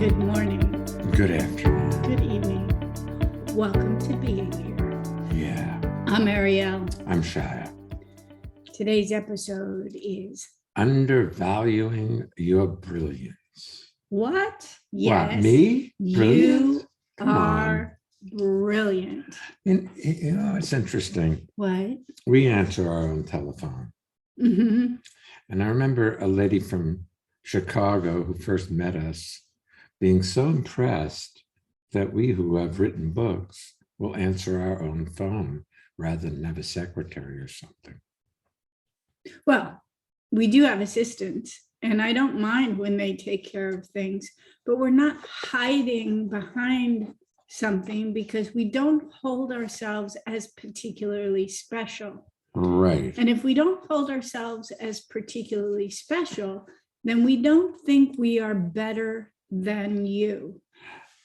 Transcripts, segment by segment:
Good morning. Good afternoon. Good evening. Welcome to Being Here. Yeah. I'm Ariel. I'm Shia. Today's episode is Undervaluing your brilliance. What? Yes. What, me? Brilliant? You Come are brilliant. It's interesting. What? We answer our own telephone. Mm-hmm. And I remember a lady from Chicago who first met us being so impressed that we who have written books will answer our own phone rather than have a secretary or something. Well, we do have assistants, and I don't mind when they take care of things, but we're not hiding behind something because we don't hold ourselves as particularly special. Right. And if we don't hold ourselves as particularly special, then we don't think we are better than you.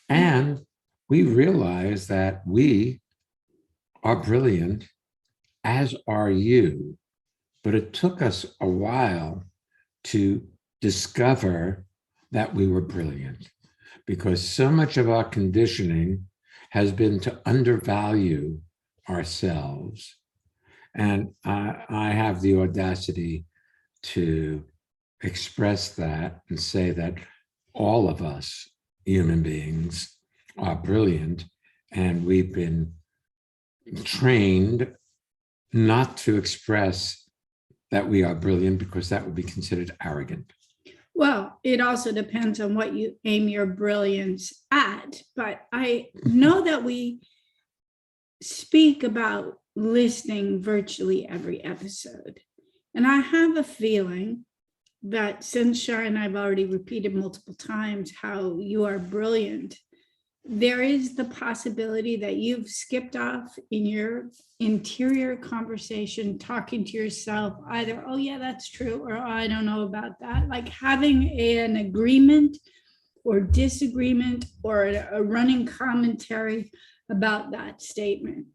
And we realize that we are brilliant, as are you. But it took us a while to discover that we were brilliant because so much of our conditioning has been to undervalue ourselves. And I have the audacity to express that and say that all of us human beings are brilliant, and we've been trained not to express that we are brilliant because that would be considered arrogant. Well, it also depends on what you aim your brilliance at. But I know that we speak about listening virtually every episode. And I have a feeling that since Shar and I've already repeated multiple times how you are brilliant, there is the possibility that you've skipped off in your interior conversation, talking to yourself, either, oh yeah, that's true, or oh, I don't know about that. Like having an agreement or disagreement or a running commentary about that statement.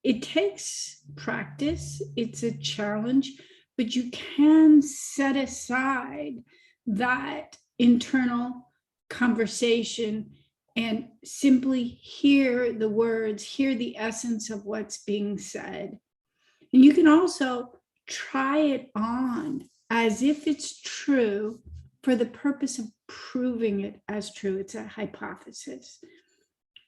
It takes practice, it's a challenge, but you can set aside that internal conversation and simply hear the words, hear the essence of what's being said. And you can also try it on as if it's true for the purpose of proving it as true. It's a hypothesis.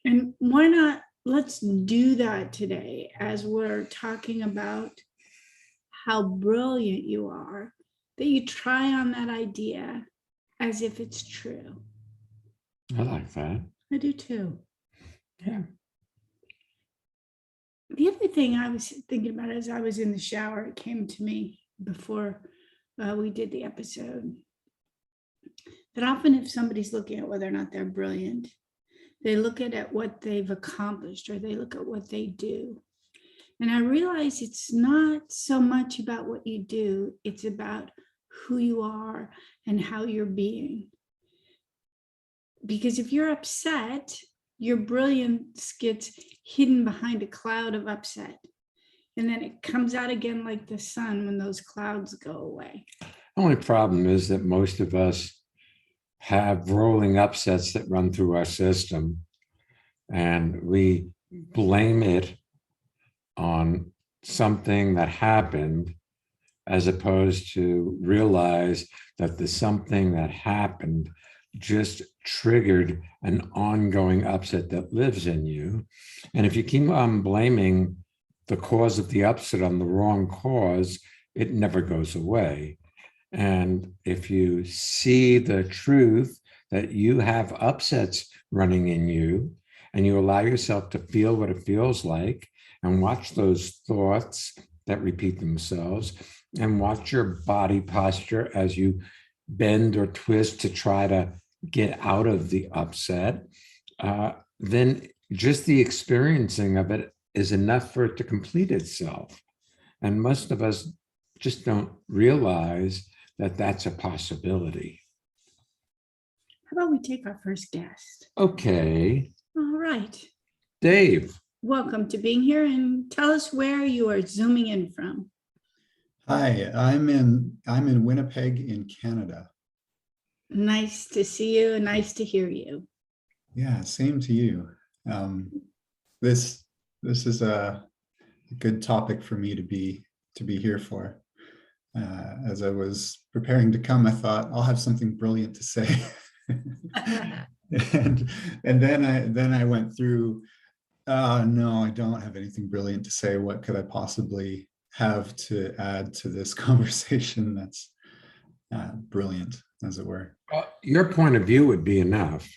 And why not? Let's do that today as we're talking about how brilliant you are, that you try on that idea as if it's true. I like that. I do too. Yeah. The other thing I was thinking about as I was in the shower, it came to me before we did the episode, that often if somebody's looking at whether or not they're brilliant, they look at what they've accomplished or they look at what they do. And I realize it's not so much about what you do, it's about who you are and how you're being. Because if you're upset, your brilliance gets hidden behind a cloud of upset. And then it comes out again like the sun when those clouds go away. The only problem is that most of us have rolling upsets that run through our system, and we blame it on something that happened as opposed to realize that the something that happened just triggered an ongoing upset that lives in you. And if you keep on blaming the cause of the upset on the wrong cause, it never goes away. And if you see the truth that you have upsets running in you, and you allow yourself to feel what it feels like, and watch those thoughts that repeat themselves, and watch your body posture as you bend or twist to try to get out of the upset, then just the experiencing of it is enough for it to complete itself. And most of us just don't realize that that's a possibility. How about we take our first guest? Okay. All right. Dave. Welcome to Being Here, and tell us where you are zooming in from. Hi, I'm in Winnipeg in Canada. Nice to see you. Nice to hear you. Yeah, same to you. Um, this this is a good topic for me to be here for. As I was preparing to come, I thought I'll have something brilliant to say, and then I went through. No, I don't have anything brilliant to say. What could I possibly have to add to this conversation that's brilliant, as it were? Well, your point of view would be enough.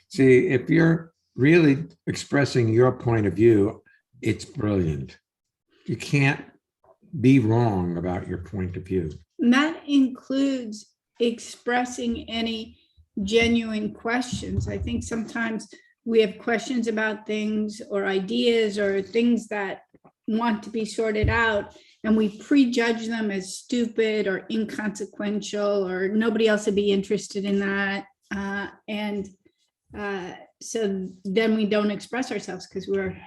See, if you're really expressing your point of view, it's brilliant. You can't be wrong about your point of view. And that includes expressing any genuine questions. I think sometimes we have questions about things or ideas or things that want to be sorted out, and we prejudge them as stupid or inconsequential, or nobody else would be interested in that. So then we don't express ourselves because we're,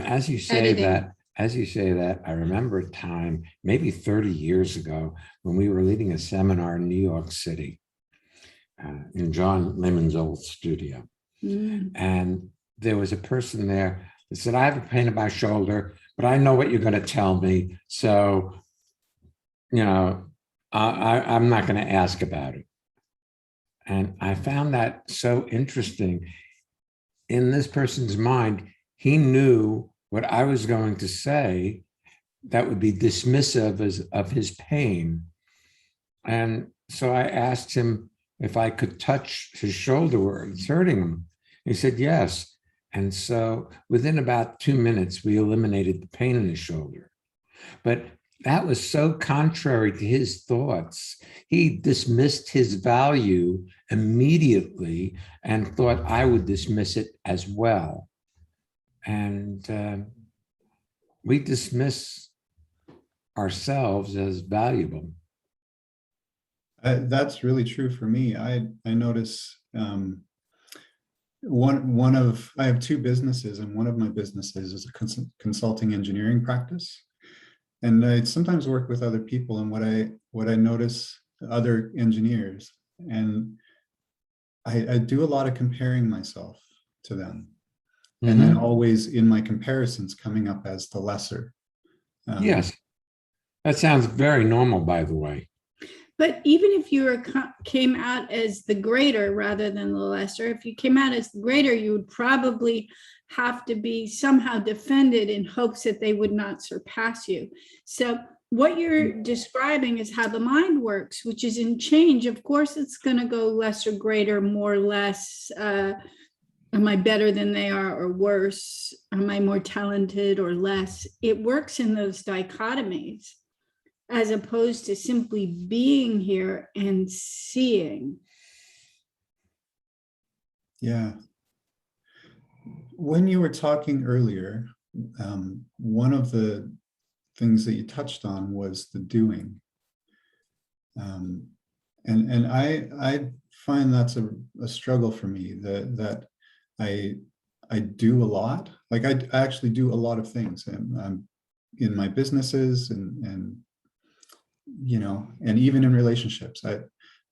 As you say that, I remember a time, maybe 30 years ago, when we were leading a seminar in New York City, in John Lemon's old studio. And there was a person there that said, I have a pain in my shoulder, but I know what you're going to tell me. So, I'm not going to ask about it. And I found that so interesting. In this person's mind, he knew what I was going to say that would be dismissive of his pain. And so I asked him if I could touch his shoulder where it's hurting him. He said, yes. And so within about 2 minutes, we eliminated the pain in his shoulder. But that was so contrary to his thoughts. He dismissed his value immediately and thought I would dismiss it as well. And we dismiss ourselves as valuable. That's really true for me. I notice I have two businesses, and one of my businesses is a consulting engineering practice. And I sometimes work with other people, and what I notice other engineers, and I do a lot of comparing myself to them. And then always in my comparisons coming up as the lesser. Yes, that sounds very normal, by the way. but even if you came out as the greater rather than the lesser, if you came out as the greater, you would probably have to be somehow defended in hopes that they would not surpass you. So what you're describing is how the mind works, which is in change. Of course, it's going to go lesser, greater, more, less. Am I better than they are or worse? Am I more talented or less? It works in those dichotomies as opposed to simply being here and seeing. Yeah. When you were talking earlier, one of the things that you touched on was the doing. And I find that's a struggle for me, that I do a lot. Like I actually do a lot of things, and in my businesses and even in relationships,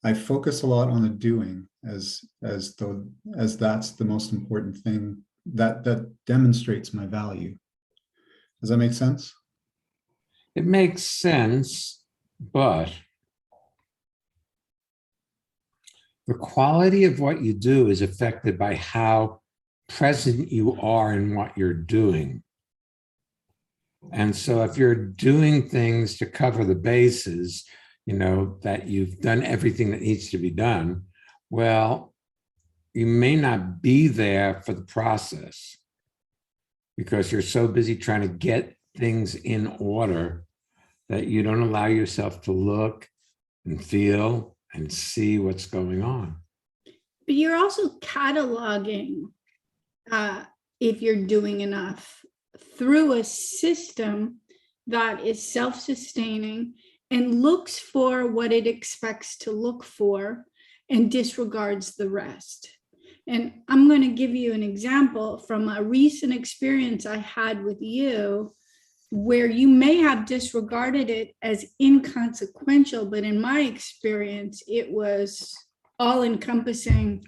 I focus a lot on the doing as that's the most important thing that demonstrates my value. Does that make sense? It makes sense, but the quality of what you do is affected by how present you are in what you're doing. And so if you're doing things to cover the bases, that you've done everything that needs to be done, well, you may not be there for the process because you're so busy trying to get things in order that you don't allow yourself to look and feel and see what's going on. But you're also cataloging, if you're doing enough, through a system that is self-sustaining and looks for what it expects to look for and disregards the rest. And I'm going to give you an example from a recent experience I had with you. where you may have disregarded it as inconsequential, but in my experience, it was all encompassing.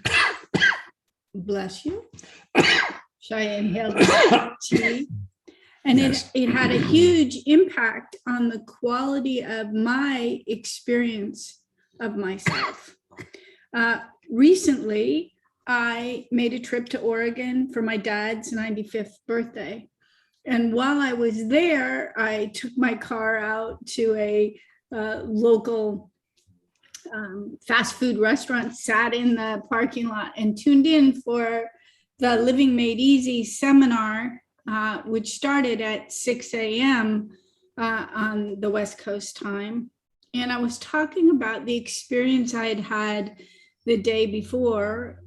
Bless you. Should I inhale the tea? And Yes. it had a huge impact on the quality of my experience of myself. Recently, I made a trip to Oregon for my dad's 95th birthday. And while I was there, I took my car out to a local fast food restaurant, sat in the parking lot and tuned in for the Living Made Easy seminar, which started at 6 a.m. On the West Coast time. And I was talking about the experience I had had the day before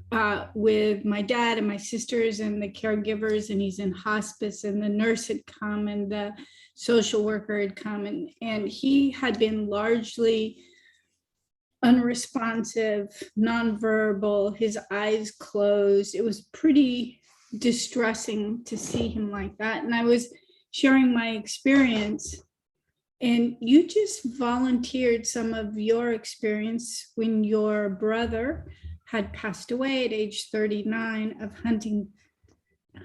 with my dad and my sisters and the caregivers, and he's in hospice, and the nurse had come and the social worker had come, and he had been largely unresponsive, nonverbal, his eyes closed. It was pretty distressing to see him like that. And I was sharing my experience, and you just volunteered some of your experience when your brother had passed away at age 39 of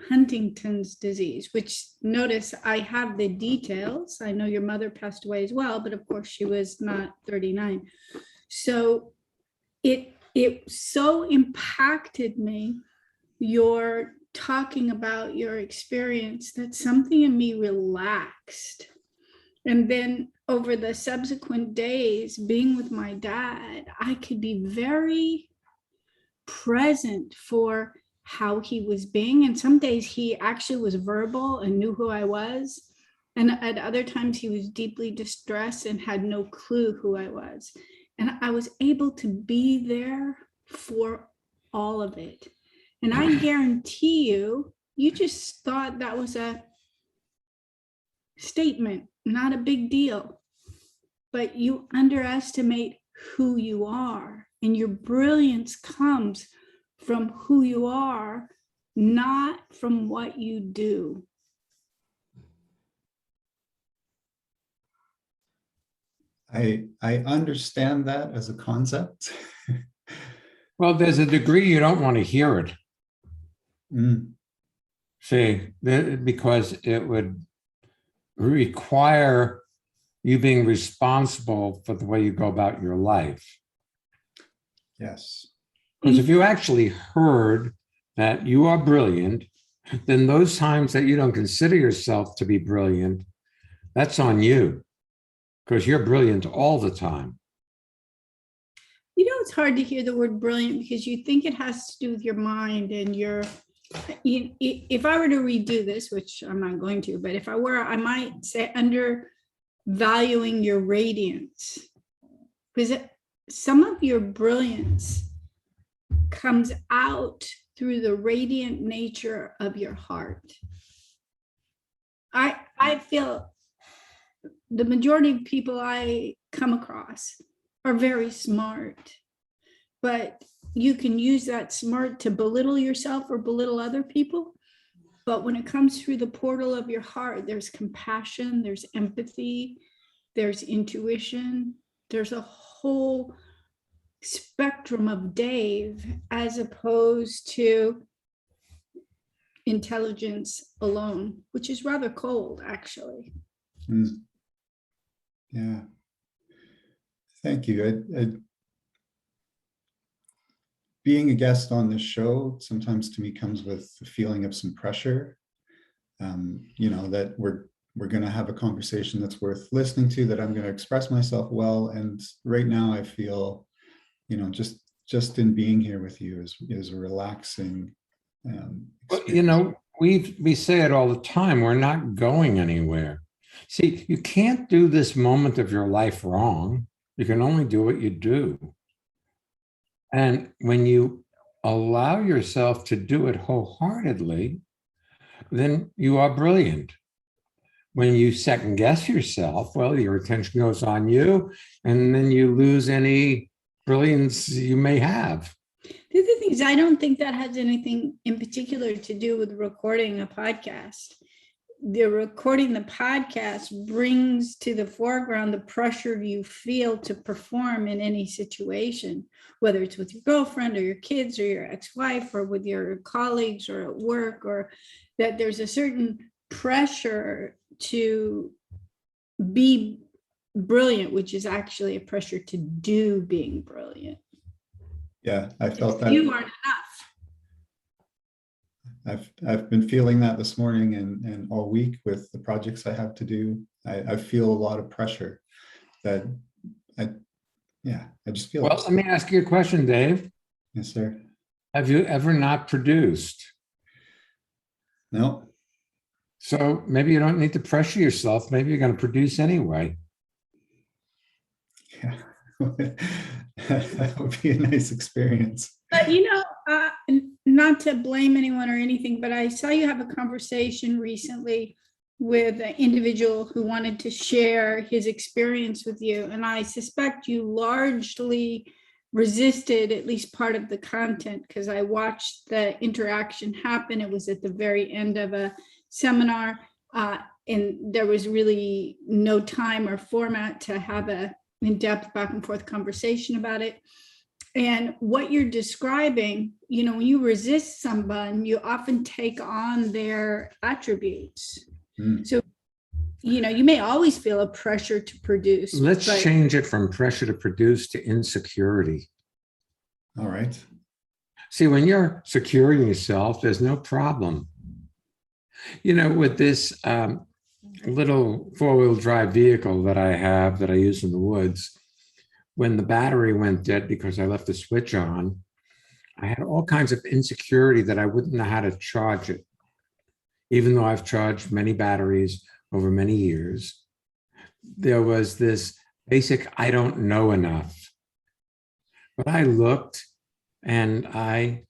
Huntington's disease, which, notice, I have the details. I know your mother passed away as well, but of course she was not 39. So it so impacted me, your talking about your experience, that something in me relaxed. And then over the subsequent days, being with my dad, I could be very present for how he was being. And some days he actually was verbal and knew who I was. And at other times he was deeply distressed and had no clue who I was. And I was able to be there for all of it. And I guarantee you, you just thought that was a statement, not a big deal. But you underestimate who you are. And your brilliance comes from who you are, not from what you do. I understand that as a concept. Well, there's a degree you don't want to hear it. Mm, See, because it would require you being responsible for the way you go about your life. yes. Because if you actually heard that you are brilliant, then those times that you don't consider yourself to be brilliant, that's on you, because you're brilliant all the time. You know, it's hard to hear the word brilliant because you think it has to do with your mind and your, if I were to redo this, which I'm not going to, but if I were, I might say undervaluing your radiance, because some of your brilliance comes out through the radiant nature of your heart. I feel the majority of people I come across are very smart, but you can use that smart to belittle yourself or belittle other people. But when it comes through the portal of your heart, there's compassion, there's empathy, there's intuition, there's a whole spectrum of Dave, as opposed to intelligence alone, which is rather cold, actually. Mm. Yeah. Thank you. Being a guest on this show sometimes to me comes with the feeling of some pressure, that we're going to have a conversation that's worth listening to, that I'm going to express myself well. And right now I feel, just in being here with you is a relaxing experience. We say it all the time, we're not going anywhere. See, you can't do this moment of your life wrong. You can only do what you do. And when you allow yourself to do it wholeheartedly, then you are brilliant. When you second guess yourself, well, your attention goes on you, and then you lose any brilliance you may have. The other thing is, I don't think that has anything in particular to do with recording a podcast. the recording the podcast brings to the foreground the pressure you feel to perform in any situation, whether it's with your girlfriend or your kids or your ex-wife or with your colleagues or at work, or that there's a certain pressure to be brilliant, which is actually a pressure to do being brilliant. Yeah, I felt that. You aren't enough. I've been feeling that this morning and all week with the projects I have to do. I feel a lot of pressure that I just feel. Well, let me ask you a question, Dave. Yes, sir. Have you ever not produced? No. So maybe you don't need to pressure yourself. Maybe you're going to produce anyway. Yeah, that would be a nice experience. But not to blame anyone or anything, but I saw you have a conversation recently with an individual who wanted to share his experience with you. And I suspect you largely resisted at least part of the content, because I watched the interaction happen. It was at the very end of a seminar, and there was really no time or format to have a in-depth back and forth conversation about it. And what you're describing, when you resist someone, you often take on their attributes. So, you may always feel a pressure to produce. Let's change it from pressure to produce to insecurity. All right. See, when you're securing yourself, there's no problem. With this little four-wheel drive vehicle that I have that I use in the woods, when the battery went dead because I left the switch on, I had all kinds of insecurity that I wouldn't know how to charge it. Even though I've charged many batteries over many years, there was this basic, I don't know enough. But I looked and I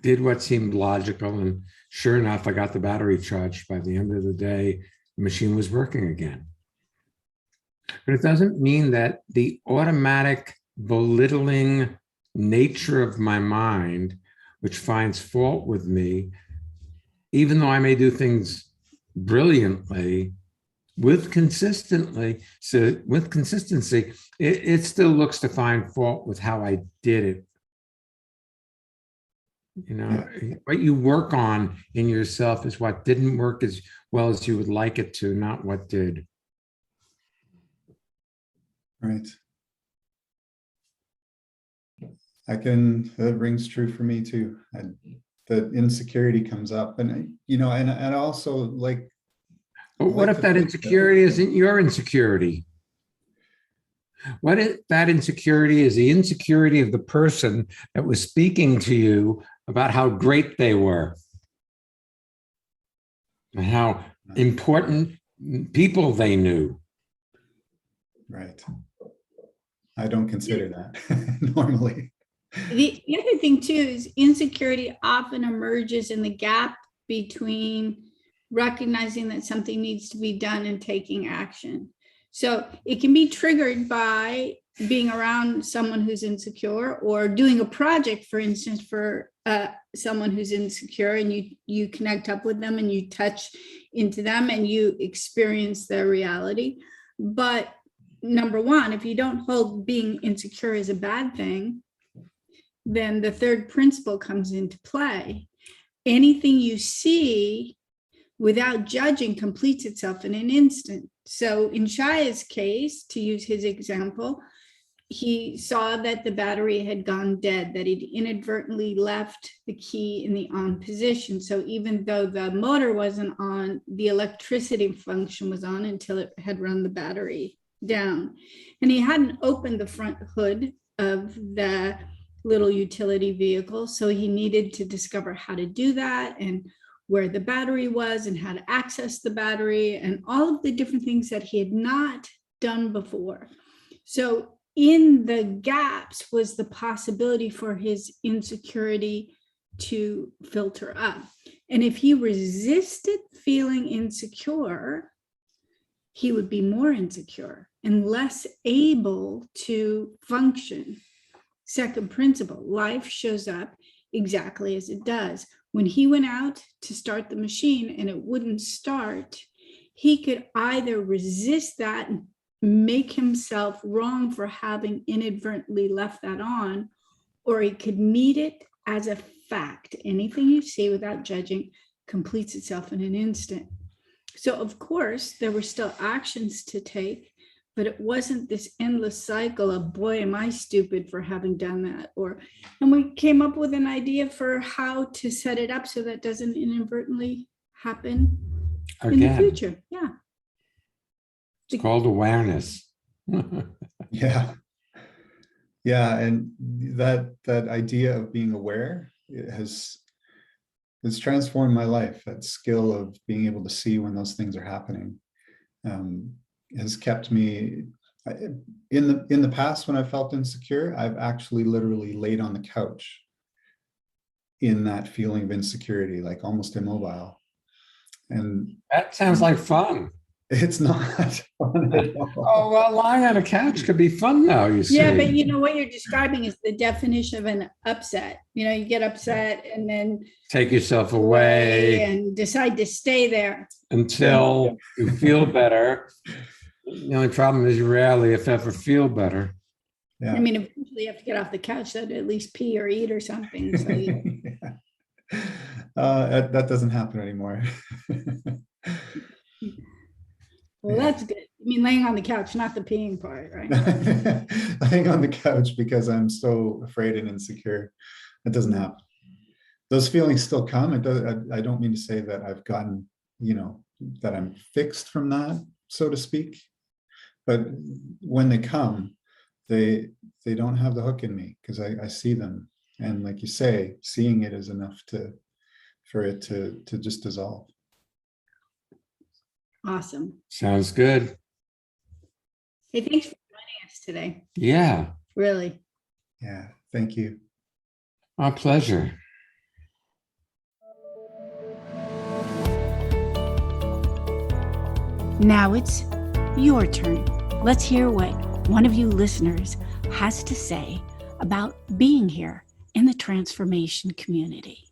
did what seemed logical. And sure enough, I got the battery charged. By the end of the day, the machine was working again. But it doesn't mean that the automatic belittling nature of my mind, which finds fault with me, even though I may do things brilliantly, with consistency, it still looks to find fault with how I did it. What you work on in yourself is what didn't work as well as you would like it to, not what did. Right. That rings true for me too. The insecurity comes up, and and also like. But what if that insecurity isn't your insecurity? What if that insecurity is the insecurity of the person that was speaking to you about how great they were and how important people they knew? Right. I don't consider that normally. The other thing too is insecurity often emerges in the gap between recognizing that something needs to be done and taking action. So it can be triggered by being around someone who's insecure, or doing a project, for instance, for someone who's insecure, and you connect up with them and you touch into them and you experience their reality. But number one, if you don't hold being insecure as a bad thing, then the third principle comes into play. Anything you see without judging completes itself in an instant. So in Shaya's case, to use his example, he saw that the battery had gone dead, that he'd inadvertently left the key in the on position. So even though the motor wasn't on, the electricity function was on until it had run the battery down. And he hadn't opened the front hood of the little utility vehicle. So he needed to discover how to do that, and where the battery was, and how to access the battery, and all of the different things that he had not done before. So in the gaps was the possibility for his insecurity to filter up. And if he resisted feeling insecure, he would be more insecure and less able to function. Second principle, life shows up exactly as it does. when he went out to start the machine and it wouldn't start, he could either resist that and make himself wrong for having inadvertently left that on, or he could meet it as a fact. Anything you see without judging completes itself in an instant. So of course, there were still actions to take, but it wasn't this endless cycle of, boy, am I stupid for having done that. And we came up with an idea for how to set it up so that doesn't inadvertently happen in the Again, future. Yeah. it's called awareness. Yeah. Yeah. And that idea of being aware, it has transformed my life. That skill of being able to see when those things are happening has kept me in the past. When I felt insecure, I've actually literally laid on the couch in that feeling of insecurity, like almost immobile. And That sounds like fun. it's not fun at all. Oh, well, lying on a couch could be fun now, you see. Yeah, but you know what you're describing is the definition of an upset. You know, you get upset and then Take yourself away and decide to stay there. until you feel better. The only problem is you rarely, if ever, feel better. Yeah. I mean, eventually you have to get off the couch, so to at least pee or eat or something. So that doesn't happen anymore. well, that's good. I mean, laying on the couch, not the peeing part, right? Laying on the couch because I'm so afraid and insecure. It doesn't happen. Those feelings still come. I don't mean to say that I've gotten, that I'm fixed from that, so to speak. But when they come, they don't have the hook in me because I see them. And like you say, seeing it is enough for it to just dissolve. Awesome. Sounds good. Hey, thanks for joining us today. Yeah, Really. Yeah, thank you. our pleasure. Now it's your turn. Let's hear what one of you listeners has to say about being here in the transformation community.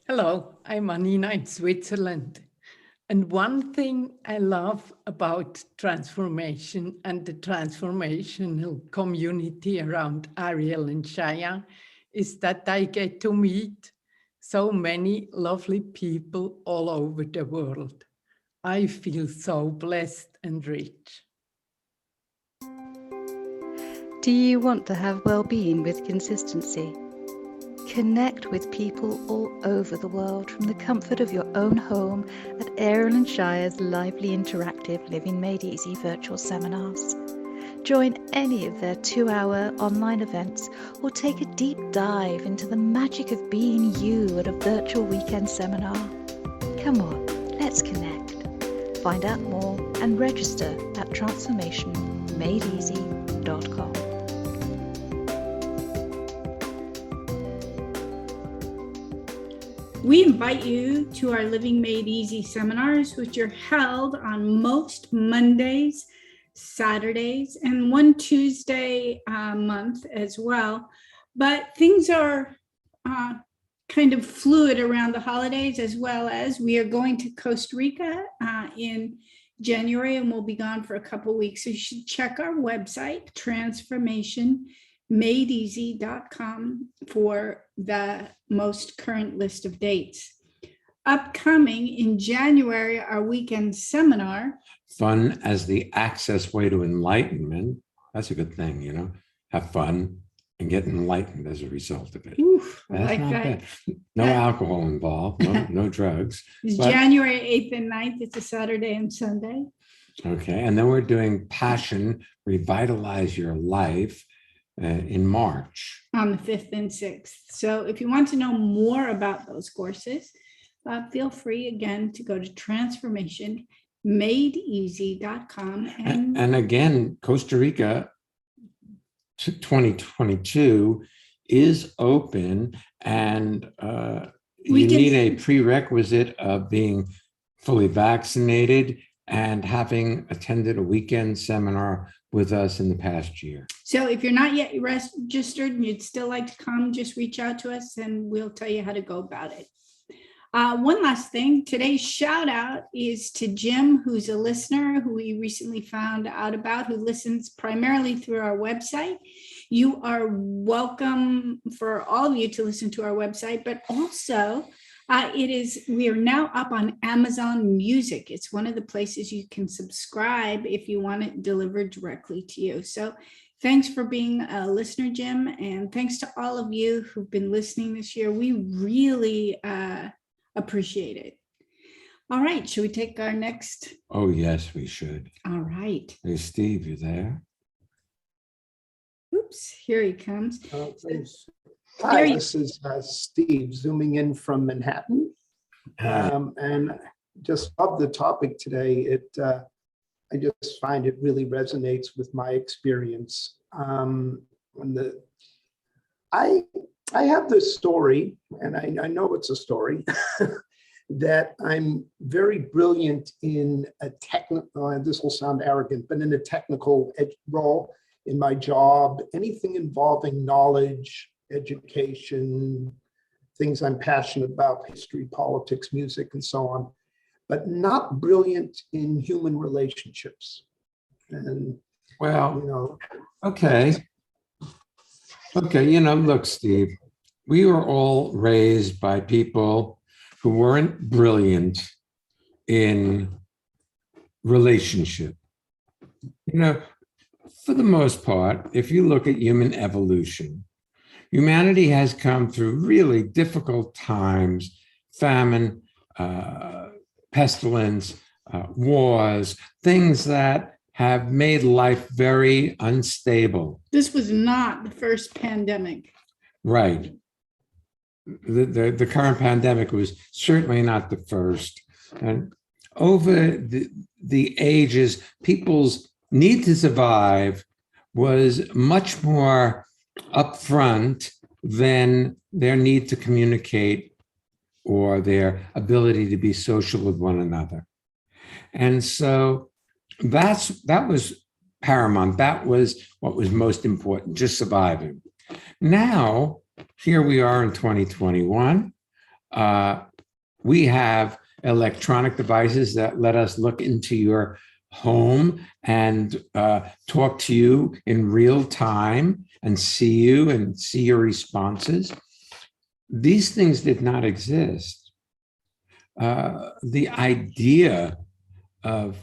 Hello, I'm Anina in Switzerland. And one thing I love about transformation and the transformational community around Ariel and Shaya is that I get to meet so many lovely people all over the world. I feel so blessed and rich. Do you want to have well-being with consistency? Connect with people all over the world from the comfort of your own home at Ariel and Shire's lively interactive Living Made Easy virtual seminars. Join any of their 2-hour online events or take a deep dive into the magic of being you at a virtual weekend seminar. Come on, let's connect. Find out more and register at transformationmadeeasy.com. We invite you to our Living Made Easy seminars, which are held on most Mondays, Saturdays, and one Tuesday a month as well. But things are kind of fluid around the holidays, as well as we are going to Costa Rica in January, and we'll be gone for a couple weeks. So you should check our website, transformationmadeeasy.com, for the most current list of dates. Upcoming in January, our weekend seminar. Fun as the access way to enlightenment. That's a good thing, have fun and get enlightened as a result of it. Oof, I That's like not that. bad. No alcohol involved, no drugs. It's But- January 8th and 9th. It's a Saturday and Sunday. Okay, and then we're doing Passion, Revitalize Your Life in March. On the 5th and 6th. So if you want to know more about those courses, feel free again to go to transformationmadeeasy.com. And again, Costa Rica 2022 is open, and you need a prerequisite of being fully vaccinated and having attended a weekend seminar with us in the past year. So if you're not yet registered and you'd still like to come, just reach out to us and we'll tell you how to go about it. One last thing, today's shout out is to Jim, who's a listener who we recently found out about, who listens primarily through our website. You are welcome for all of you to listen to our website, but also we are now up on Amazon Music. It's one of the places you can subscribe if you want it delivered directly to you. So thanks for being a listener, Jim, and thanks to all of you who've been listening this year. We really appreciate it. All right, should we take our next? Oh, yes, we should. All right. Hey, Steve, you there? Oops, here he comes. Hi, this is Steve zooming in from Manhattan. And just love the topic today. I just find it really resonates with my experience. I have this story, and I know it's a story, that I'm very brilliant in a technical, this will sound arrogant, but in a technical role in my job, anything involving knowledge, education, things I'm passionate about, history, politics, music, and so on, but not brilliant in human relationships. And, Well, okay. Okay, look, Steve, we were all raised by people who weren't brilliant in relationship. For the most part, if you look at human evolution, humanity has come through really difficult times, famine, pestilence, wars, things that have made life very unstable. This was not the first pandemic. Right. The current pandemic was certainly not the first. And over the ages, people's need to survive was much more upfront than their need to communicate or their ability to be social with one another. And so that was paramount. That was what was most important, just surviving. Now, here we are in 2021. We have electronic devices that let us look into your home and talk to you in real time and see you and see your responses. These things did not exist. The idea of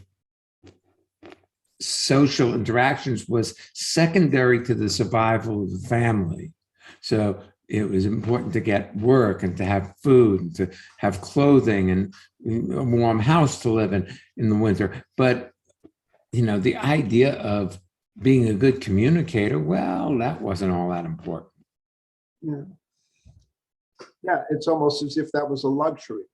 social interactions was secondary to the survival of the family. So it was important to get work and to have food and to have clothing and a warm house to live in the winter. But, the idea of being a good communicator, well, that wasn't all that important. Yeah, it's almost as if that was a luxury.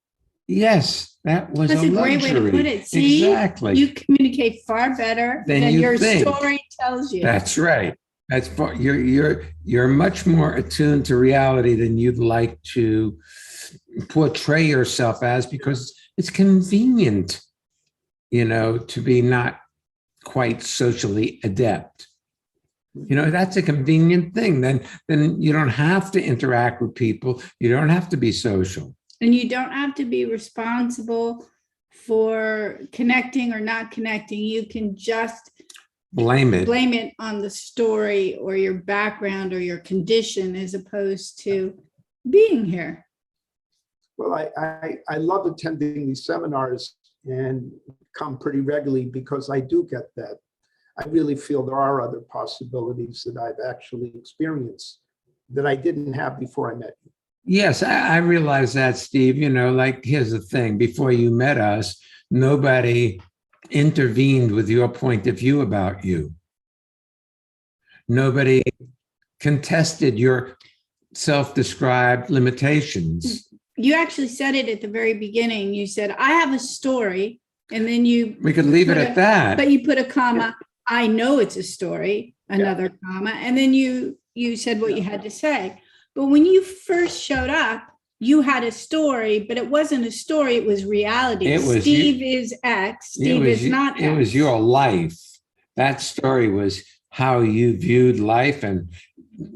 Yes, that was That's a luxury. great way to put it. See, exactly. You communicate far better than your story tells you. That's right. That's you're much more attuned to reality than you'd like to portray yourself as, because it's convenient, to be not quite socially adept. That's a convenient thing. Then you don't have to interact with people. You don't have to be social. And you don't have to be responsible for connecting or not connecting. You can just blame it on the story or your background or your condition as opposed to being here. Well, I love attending these seminars and come pretty regularly because I do get that. I really feel there are other possibilities that I've actually experienced that I didn't have before I met you. Yes, I realize that, Steve. Here's the thing. Before you met us, nobody intervened with your point of view about you. Nobody contested your self-described limitations. You actually said it at the very beginning. You said, I have a story, and then we could leave it at that. But you put a comma, I know it's a story, another comma, and then you said what you had to say. But when you first showed up, you had a story, but it wasn't a story, it was reality. It was Steve is X, Steve is not X. It was your life. That story was how you viewed life, and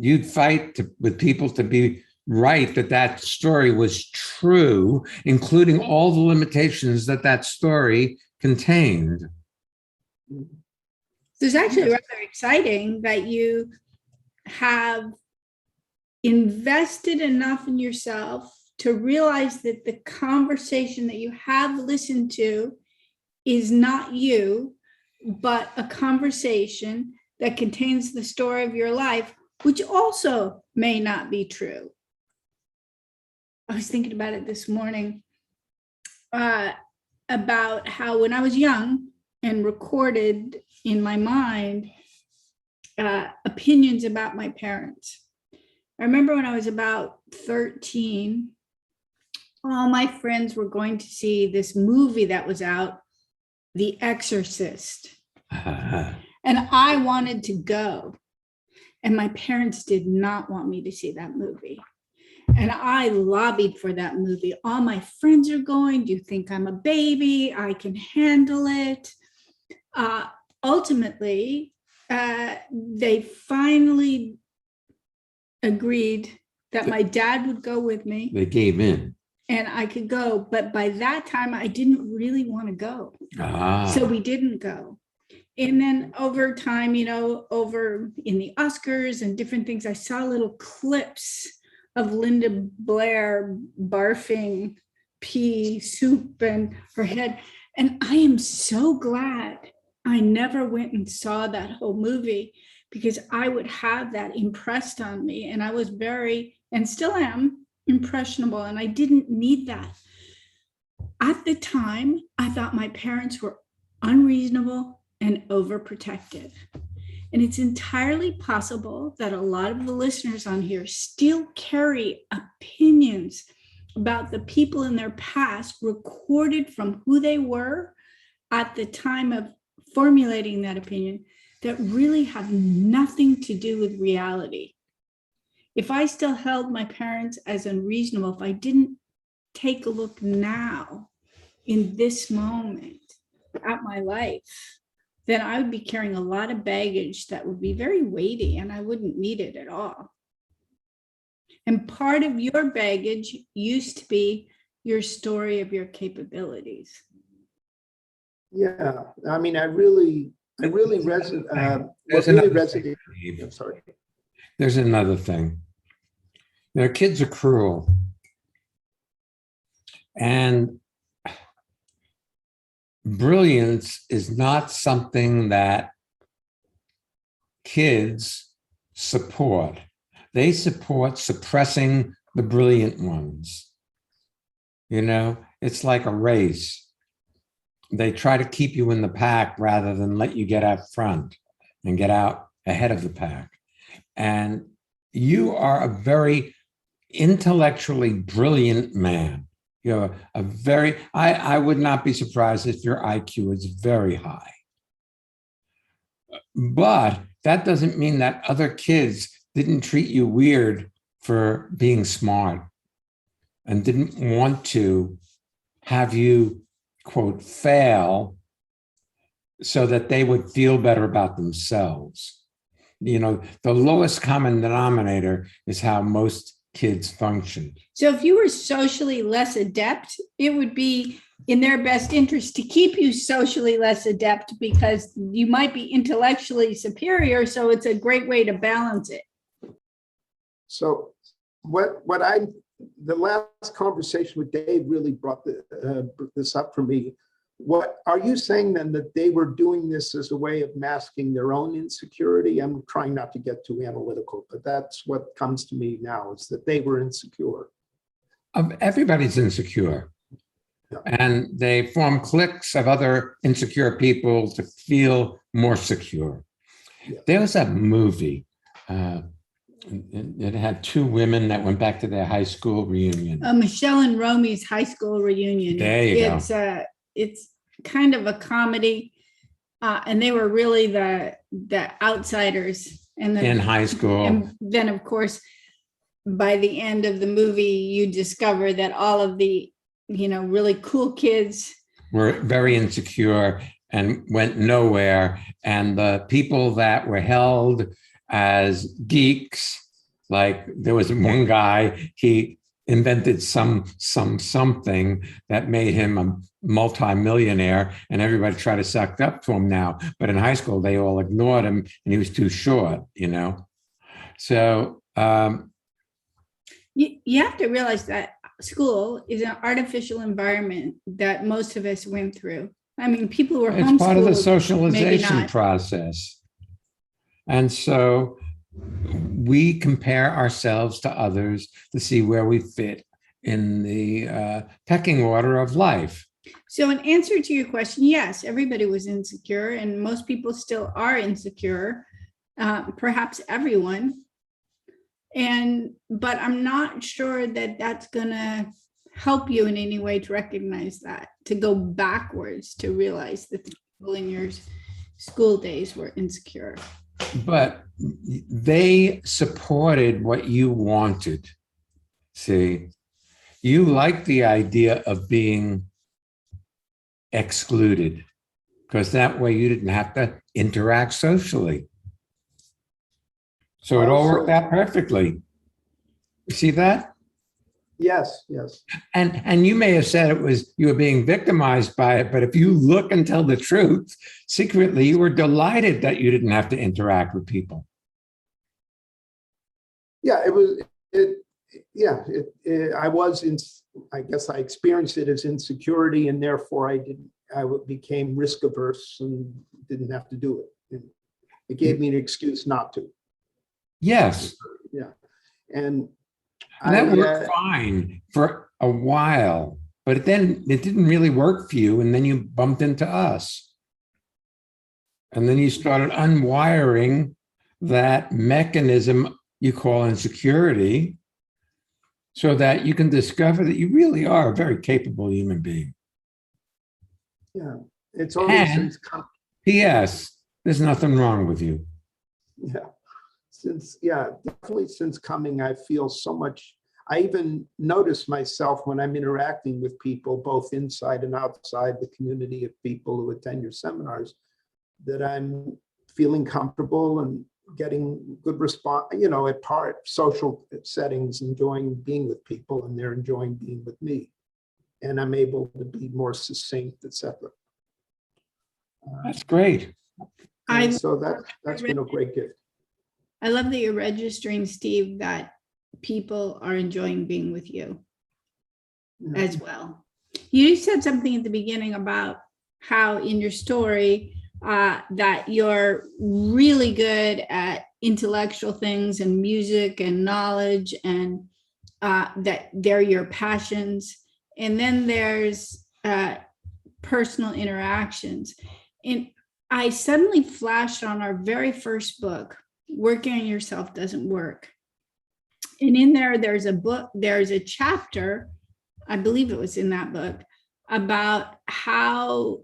you'd fight with people to be right that story was true, including all the limitations that story contained. So it's actually rather exciting that you have invested enough in yourself to realize that the conversation that you have listened to is not you, but a conversation that contains the story of your life, which also may not be true. I was thinking about it this morning, about how when I was young and recorded in my mind opinions about my parents. I remember when I was about 13, all my friends were going to see this movie that was out, The Exorcist. And I wanted to go. And my parents did not want me to see that movie. And I lobbied for that movie. All my friends are going. Do you think I'm a baby? I can handle it. Ultimately, they finally agreed that my dad would go with me. They gave in. And I could go. But by that time, I didn't really want to go. So we didn't go. And then over time, over in the Oscars and different things, I saw little clips of Linda Blair barfing pea soup in her head. And I am so glad I never went and saw that whole movie, because I would have that impressed on me. And I was very, and still am, impressionable. And I didn't need that. At the time, I thought my parents were unreasonable and overprotective. And it's entirely possible that a lot of the listeners on here still carry opinions about the people in their past recorded from who they were at the time of formulating that opinion that really have nothing to do with reality. If I still held my parents as unreasonable, if I didn't take a look now in this moment at my life, then I would be carrying a lot of baggage that would be very weighty, and I wouldn't need it at all. And part of your baggage used to be your story of your capabilities. Yeah, I mean, I really resonate. I'm sorry. There's another thing. Kids are cruel. And brilliance is not something that kids support. They support suppressing the brilliant ones. It's like a race. They try to keep you in the pack rather than let you get out front and get out ahead of the pack. And you are a very intellectually brilliant man. You're I would not be surprised if your IQ is very high. But that doesn't mean that other kids didn't treat you weird for being smart and didn't want to have you, quote, fail so that they would feel better about themselves. The lowest common denominator is how most kids function. So if you were socially less adept, it would be in their best interest to keep you socially less adept, because you might be intellectually superior. So it's a great way to balance it. So the last conversation with Dave really brought this up for me. What are you saying then, that they were doing this as a way of masking their own insecurity? I'm trying not to get too analytical, but that's what comes to me now, is that they were insecure. Everybody's insecure. Yeah. And they form cliques of other insecure people to feel more secure. Yeah. There was a movie. It had two women that went back to their high school reunion. Michelle and Romy's high school reunion. There you go. It's kind of a comedy, and they were really the outsiders. And then, in high school. And then, of course, by the end of the movie, you discover that all of the, really cool kids were very insecure and went nowhere. And the people that were held as geeks, like there was one guy, he invented something that made him a multimillionaire, and everybody tried to suck up to him now. But in high school, they all ignored him, and he was too short, So you have to realize that school is an artificial environment that most of us went through. I mean, people were homeschooled. it's part of the maybe socialization not. process. And so we compare ourselves to others to see where we fit in the pecking order of life. So in answer to your question, yes, everybody was insecure, and most people still are insecure, perhaps everyone. But I'm not sure that that's going to help you in any way to recognize that, to go backwards, to realize that the people in your school days were insecure. But they supported what you wanted. See, you liked the idea of being excluded because that way you didn't have to interact socially. So it all worked out perfectly. You see that? Yes, yes. And you may have said it was you were being victimized by it, but if you look and tell the truth, secretly you were delighted that you didn't have to interact with people. Yeah, I guess I experienced it as insecurity, and therefore I became risk averse and didn't have to do it. It gave me an excuse not to. Yes. Yeah. And that worked fine for a while, but then it didn't really work for you. And then you bumped into us. And then you started unwiring that mechanism you call insecurity so that you can discover that you really are a very capable human being. Yeah. It's only since P.S. There's nothing wrong with you. Yeah. Definitely since coming, I feel so much. I even notice myself when I'm interacting with people, both inside and outside the community of people who attend your seminars, that I'm feeling comfortable and getting good response, at social settings, enjoying being with people, and they're enjoying being with me. And I'm able to be more succinct, etc. That's great. So that's been a great gift. I love that you're registering, Steve, that people are enjoying being with you as well. You said something at the beginning about how in your story that you're really good at intellectual things and music and knowledge, and that they're your passions. And then there's personal interactions. And I suddenly flashed on our very first book, Working on Yourself Doesn't Work. And in there's a chapter, I believe it was in that book, about how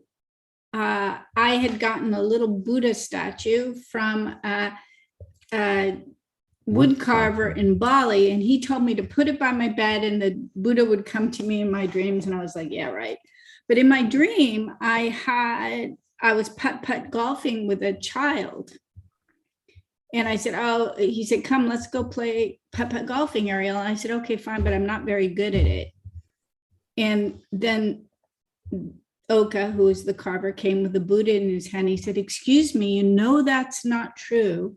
I had gotten a little Buddha statue from a wood carver in Bali, and he told me to put it by my bed and the Buddha would come to me in my dreams. And I was like, yeah, right. But in my dream, I was putt-putt golfing with a child. And I said, he said, come, let's go play putt-putt golfing, Ariel. And I said, okay, fine, but I'm not very good at it. And then Oka, who is the carver, came with the Buddha in his hand. He said, excuse me, that's not true.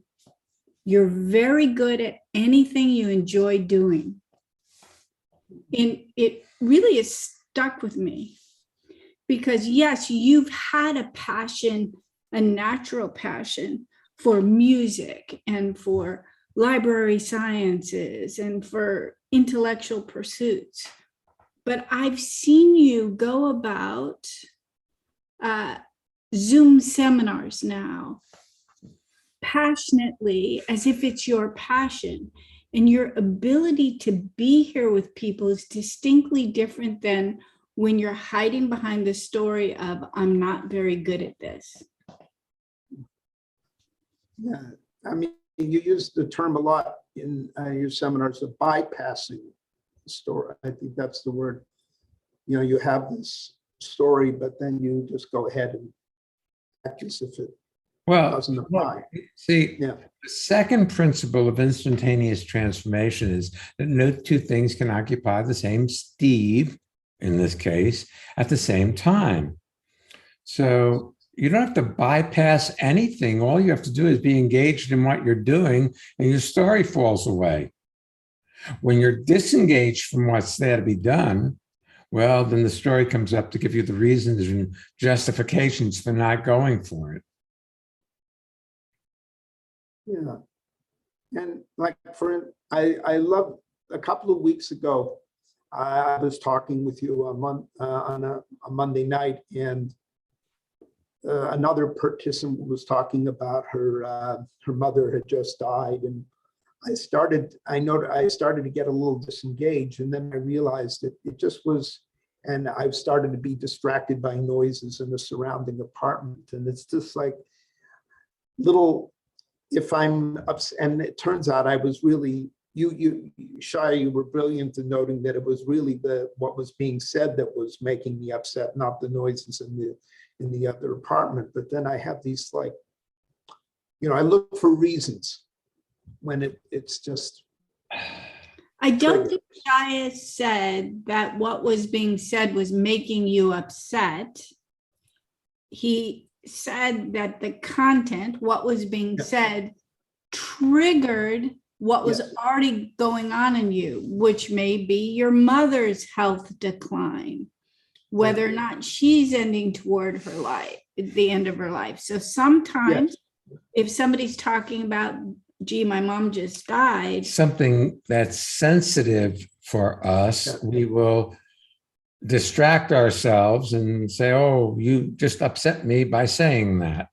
You're very good at anything you enjoy doing. And it really is stuck with me because yes, you've had a passion, a natural passion for music and for library sciences and for intellectual pursuits. But I've seen you go about Zoom seminars now passionately, as if it's your passion. And your ability to be here with people is distinctly different than when you're hiding behind the story of, I'm not very good at this. Yeah, I mean, you use the term a lot in your seminars of bypassing the story. I think that's the word. You know, you have this story, but then you just go ahead and act as if it doesn't apply. See, Yeah. the second principle of instantaneous transformation is that no two things can occupy the same Steve, in this case, at the same time. So you don't have to bypass anything. All you have to do is be engaged in what you're doing, and your story falls away. When you're disengaged from what's there to be done, well, then the story comes up to give you the reasons and justifications for not going for it. Yeah. And like I love, a couple of weeks ago, I was talking with you on a Monday night, and another participant was talking about her mother had just died, and I started to get a little disengaged, and then I realized that it just was, and I've started to be distracted by noises in the surrounding apartment, and it's just like little, if I'm upset, and it turns out I was really, Shia, you were brilliant in noting that it was really what was being said that was making me upset, not the noises in the other apartment. But then I have these, like, you know, I look for reasons when it's just. I don't think Shia said that what was being said was making you upset. He said that the content, what was being said, triggered what was already going on in you, which may be your mother's health decline, whether or not she's ending toward her life, the end of her life. So sometimes if somebody's talking about, gee, my mom just died, something that's sensitive for us, we will distract ourselves and say, oh, you just upset me by saying that.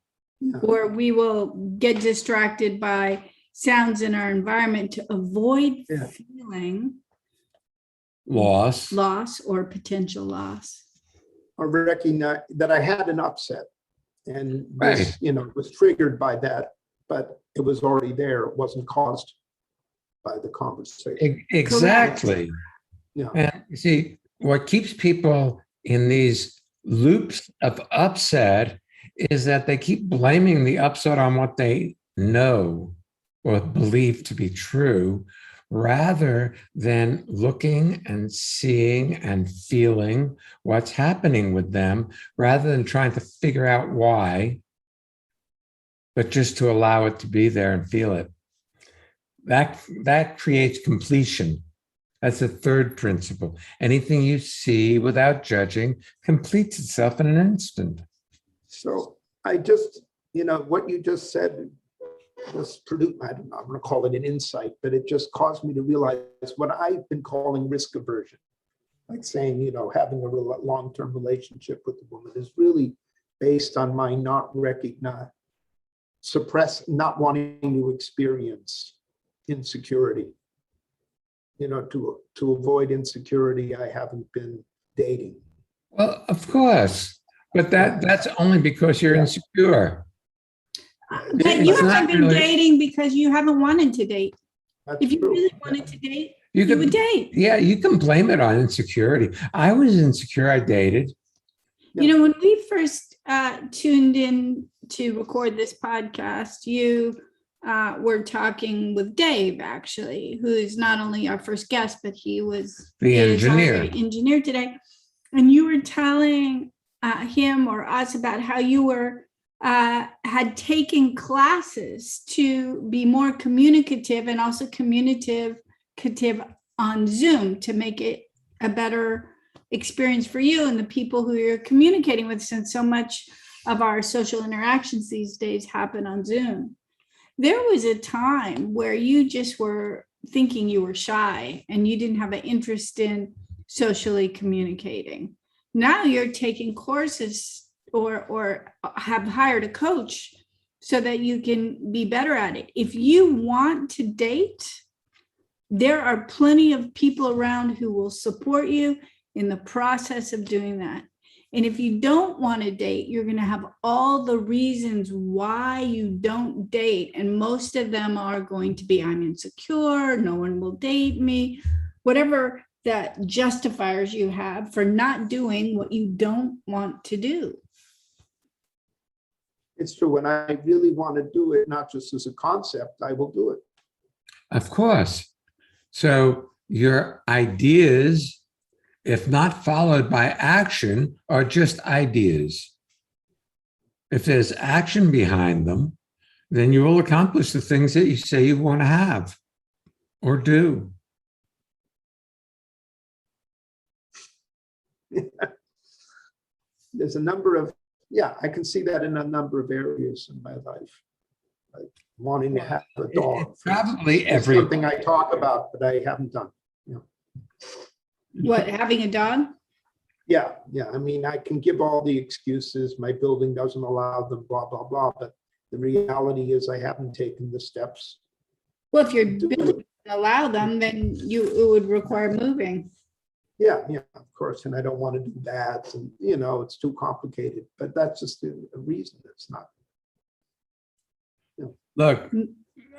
or we will get distracted by sounds in our environment to avoid feeling Loss or potential loss. Or recognize that I had an upset, and this, you know, was triggered by that, but it was already there. It wasn't caused by the conversation. Exactly. Yeah. And you see, what keeps people in these loops of upset is that they keep blaming the upset on what they know or believe to be true, rather than looking and seeing and feeling what's happening with them, rather than trying to figure out why, but just to allow it to be there and feel it. That creates completion. That's the third principle. Anything you see without judging completes itself in an instant. So I just, you know, what you just said just produced, I don't know, I'm going to call it an insight, but it just caused me to realize what I've been calling risk aversion. Like saying, you know, having a long-term relationship with a woman is really based on my not wanting to experience insecurity. You know, to avoid insecurity, I haven't been dating. Well, of course, but that's only because you're insecure. But you haven't been dating because you haven't wanted to date. That's if you true. really wanted to date, you would date. Yeah, you can blame it on insecurity. I was insecure, I dated. You know, when we first tuned in to record this podcast, you were talking with Dave, actually, who is not only our first guest, but he was the engineer today. And you were telling him or us about how you were had taken classes to be more communicative and also communicative on Zoom to make it a better experience for you and the people who you're communicating with, since so much of our social interactions these days happen on Zoom. There was a time where you just were thinking you were shy and you didn't have an interest in socially communicating. Now you're taking courses or have hired a coach so that you can be better at it. If you want to date, there are plenty of people around who will support you in the process of doing that. And if you don't want to date, you're going to have all the reasons why you don't date. And most of them are going to be, I'm insecure, no one will date me, whatever that justifiers you have for not doing what you don't want to do. It's true. When I really want to do it, not just as a concept, I will do it. Of course. So your ideas, if not followed by action, are just ideas. If there's action behind them, then you will accomplish the things that you say you want to have or do. There's a number of, I can see that in a number of areas in my life. Like wanting to have a dog. It's probably It's something I talk about, but I haven't done. What, having a dog? Yeah. I mean, I can give all the excuses. My building doesn't allow them, blah, blah, blah. But the reality is I haven't taken the steps. Well, if your building doesn't allow them, then it would require moving. Yeah, of course. And I don't want to do that. And, it's too complicated. But that's just a reason. It's not. Look,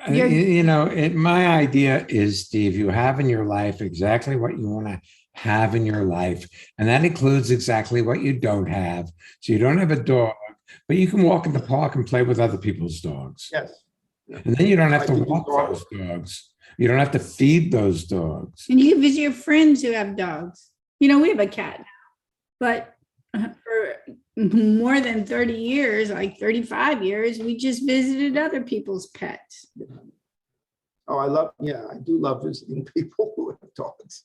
my idea is, Steve, you have in your life exactly what you want to have in your life. And that includes exactly what you don't have. So you don't have a dog, but you can walk in the park and play with other people's dogs. Yes. And then you don't have to walk those dogs. You don't have to feed those dogs. And you can visit your friends who have dogs. We have a cat now, but for more than 30 years, like 35 years, we just visited other people's pets. Oh, I do love visiting people who have dogs,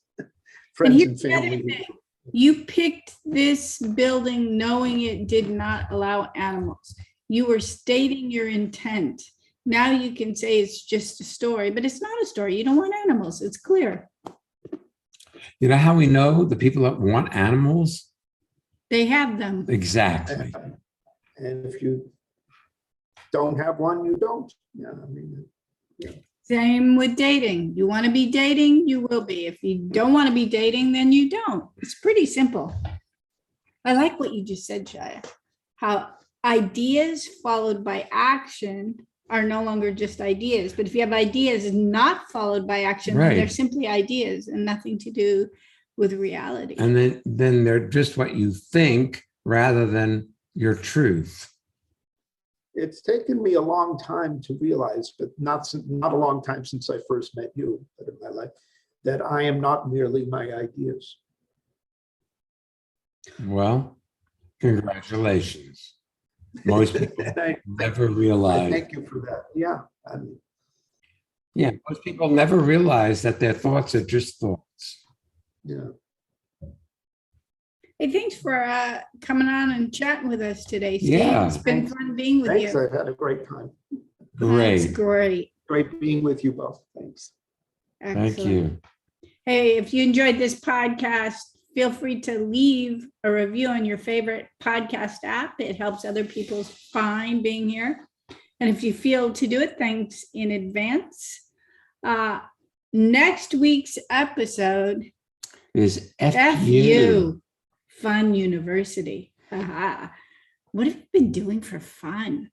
friends and family. You picked this building knowing it did not allow animals. You were stating your intent. Now you can say it's just a story, but it's not a story. You don't want animals. It's clear. You know how we know the people that want animals? They have them. Exactly. And if you don't have one, you don't. Same with dating. You want to be dating, you will be. If you don't want to be dating, then you don't. It's pretty simple. I like what you just said, Shia. How ideas followed by action are no longer just ideas. But if you have ideas not followed by action, then they're simply ideas and nothing to do with reality. And then they're just what you think rather than your truth. It's taken me a long time to realize, but not a long time since I first met you, but in my life, that I am not merely my ideas. Well, congratulations. Most people never realize. Thank you for that. Yeah. Most people never realize that their thoughts are just thoughts. Yeah. Hey, thanks for coming on and chatting with us today, Steve. Yeah. It's been fun being with Thanks. you. I've had a great time. Great. That's great. Great being with you both. Thanks. Excellent. Thank you. Hey, if you enjoyed this podcast, feel free to leave a review on your favorite podcast app. It helps other people find being here. And if you feel to do it, thanks in advance. Next week's episode is FU, Fun University. Aha. What have you been doing for fun?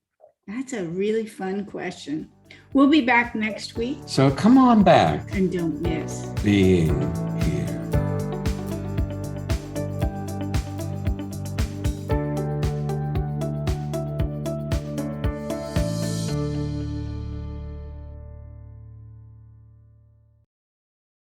That's a really fun question. We'll be back next week. So come on back. And don't miss being.